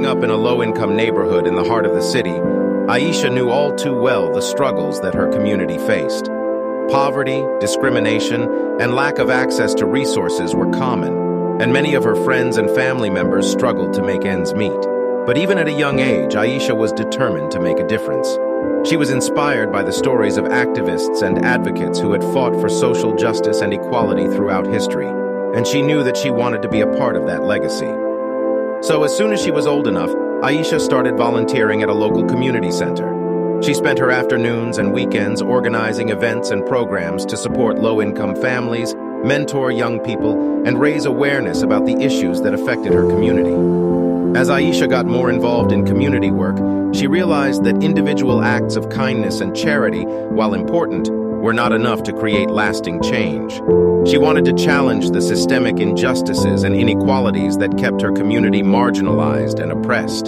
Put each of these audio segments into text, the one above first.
Growing up in a low-income neighborhood in the heart of the city, Aisha knew all too well the struggles that her community faced. Poverty, discrimination, and lack of access to resources were common, and many of her friends and family members struggled to make ends meet. But even at a young age, Aisha was determined to make a difference. She was inspired by the stories of activists and advocates who had fought for social justice and equality throughout history, and she knew that she wanted to be a part of that legacy. So as soon as she was old enough, Aisha started volunteering at a local community center. She spent her afternoons and weekends organizing events and programs to support low-income families, mentor young people, and raise awareness about the issues that affected her community. As Aisha got more involved in community work, she realized that individual acts of kindness and charity, while important, were not enough to create lasting change. She wanted to challenge the systemic injustices and inequalities that kept her community marginalized and oppressed.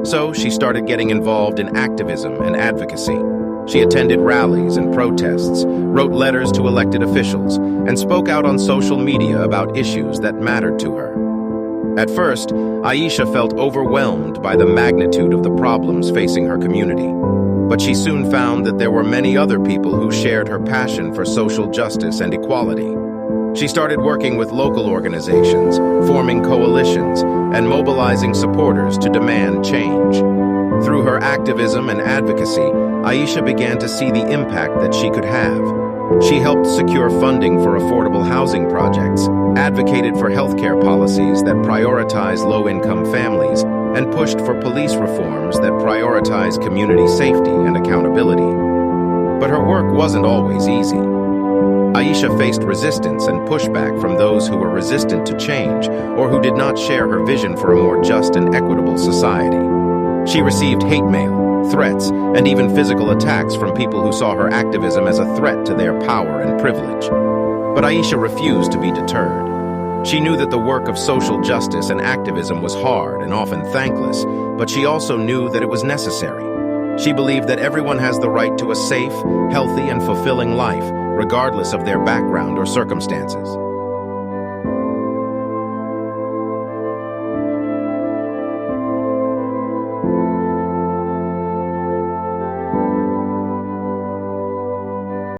So she started getting involved in activism and advocacy. She attended rallies and protests, wrote letters to elected officials, and spoke out on social media about issues that mattered to her. At first, Aisha felt overwhelmed by the magnitude of the problems facing her community. But she soon found that there were many other people who shared her passion for social justice and equality. She started working with local organizations, forming coalitions, and mobilizing supporters to demand change. Through her activism and advocacy, Aisha began to see the impact that she could have. She helped secure funding for affordable housing projects, advocated for healthcare policies that prioritize low-income families, and pushed for police reforms that prioritize community safety and accountability. But her work wasn't always easy. Aisha faced resistance and pushback from those who were resistant to change or who did not share her vision for a more just and equitable society. She received hate mail, threats, and even physical attacks from people who saw her activism as a threat to their power and privilege. But Aisha refused to be deterred. She knew that the work of social justice and activism was hard and often thankless, but she also knew that it was necessary. She believed that everyone has the right to a safe, healthy, and fulfilling life, regardless of their background or circumstances.